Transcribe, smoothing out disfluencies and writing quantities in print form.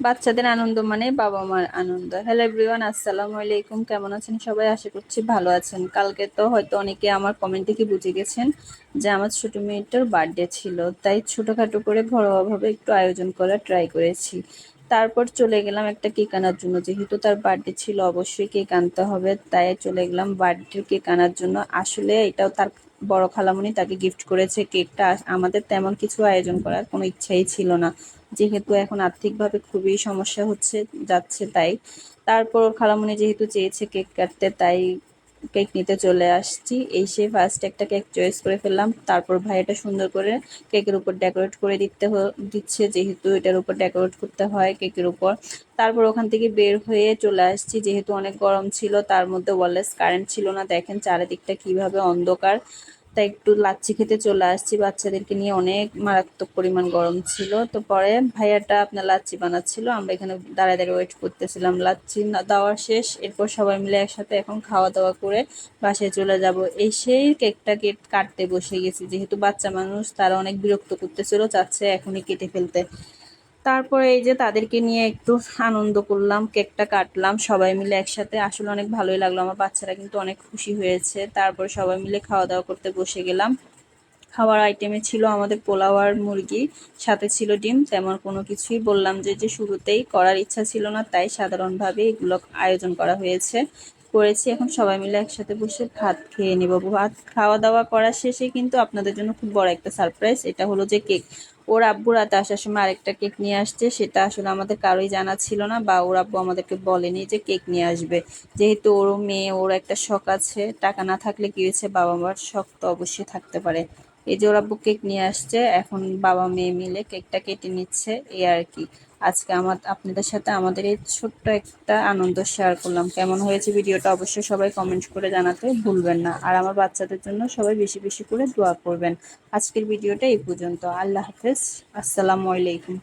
বাচ্চাদের আনন্দ মানে বাবা মার আনন্দ। হ্যালো এভরিওয়ান, আসসালামু আলাইকুম। কেমন আছেন সবাই? আশা করছি ভালো আছেন। কালকে তো হয়তো অনেকে আমার কমেন্ট থেকে বুঝে গেছেন যে আমার ছোট মেয়েটার বার্থডে ছিল, তাই ছোটখাটো করে ঘরোয়াভাবে একটু আয়োজন করার ট্রাই করেছি। তারপর চলে গেলাম একটা কেক আনার জন্য, যেহেতু তার বার্থডে ছিল অবশ্যই কেক আনতে হবে, তাই চলে গেলাম বার্থডে কেক আনার জন্য। আসলে এটাও তার বড় খালামণি তাকে গিফট করেছে কেকটা। আমাদের তেমন কিছু আয়োজন করার কোনো ইচ্ছাই ছিল না, যেহেতু এখন আর্থিকভাবে খুবই সমস্যা হচ্ছে যাচ্ছে, তাই তারপর খালামণি যেহেতু চেয়েছে কেক কাটতে, তাই কেক নিতে চলে আসছি। এসে ফার্স্ট একটা কেক চয়েস করে ফেললাম, তারপর ভাইয়াটা সুন্দর করে কেকের উপর ডেকোরেট করে দিচ্ছে, যেহেতু এটার উপর ডেকোরেট করতে হয় কেকের উপর। তারপর ওখান থেকে বের হয়ে চলে আসছি, যেহেতু অনেক গরম ছিল, তার মধ্যে ওয়্যারলেস কারেন্ট ছিল না। দেখেন চারিদিকটা কিভাবে অন্ধকার, তাই একটু লাচ্ছি খেতে চলে আসছি বাচ্চাদেরকে নিয়ে। অনেক মারাত্মক পরিমাণ গরম ছিল। তো পরে ভাইয়াটা আপনার লাচ্ছি বানাচ্ছিল, আমরা এখানে দাঁড়ায় দাঁড়িয়ে ওয়েট করতেছিলাম। লাচ্ছি দেওয়া শেষ, এরপর সবাই মিলে একসাথে এখন খাওয়া দাওয়া করে বাসায় চলে যাব। এসেই কেকটা কাটতে বসে গেছি, যেহেতু বাচ্চা মানুষ তারা অনেক বিরক্ত করতেছিল, চাচ্ছে এখনই কেটে ফেলতে। তারপরে এই যে তাদেরকে নিয়ে একটু আনন্দ করলাম, কেকটা কাটলাম সবাই মিলে একসাথে। আসলে অনেক ভালোই লাগলো, আমার বাচ্চারা কিন্তু অনেক খুশি হয়েছে। তারপর সবাই মিলে খাওয়া দাওয়া করতে বসে গেলাম। খাওয়ার আইটেমে ছিল আমাদের পোলাও আর মুরগি, সাথে ছিল ডিম। তেমন কোনো কিছুই বললাম যে শুরুতেই করার ইচ্ছা ছিল না, তাই সাধারণভাবে এগুলো আয়োজন করা হয়েছে, করেছি। এখন সবাই মিলে একসাথে বসে ভাত খেয়ে নিব। ভাত খাওয়া দাওয়া করার শেষে কিন্তু আপনাদের জন্য খুব বড় একটা সারপ্রাইজ, এটা হলো যে কেক। ওর আব্বু রাতে আসার সময় আরেকটা কেক নিয়ে আসছে, সেটা আসলে আমাদের কারোই জানা ছিল না, বা ওর আব্বু আমাদেরকে বলেনি যে কেক নিয়ে আসবে। যেহেতু ওর মেয়ে, ওর একটা শখ আছে, টাকা না থাকলে কি হয়েছে, বাবা মার শখ তো অবশ্যই থাকতে পারে। এই যে ওর আব্বু কেক নিয়ে আসছে, এখন বাবা মেয়ে মিলে কেকটা কেটে নিচ্ছে, এই আর কি। আজকে আপনাদের সাথে আমাদের এই ছোট্ট একটা আনন্দ শেয়ার করলাম। কেমন হয়েছে ভিডিওটা অবশ্যই সবাই কমেন্ট করে জানাতে ভুলবেন না, আর আমার বাচ্চাদের জন্য সবাই বেশি বেশি করে দোয়া করবেন। আজকের ভিডিওটা এই পর্যন্ত। আল্লাহ হাফেজ, আসসালামু আলাইকুম।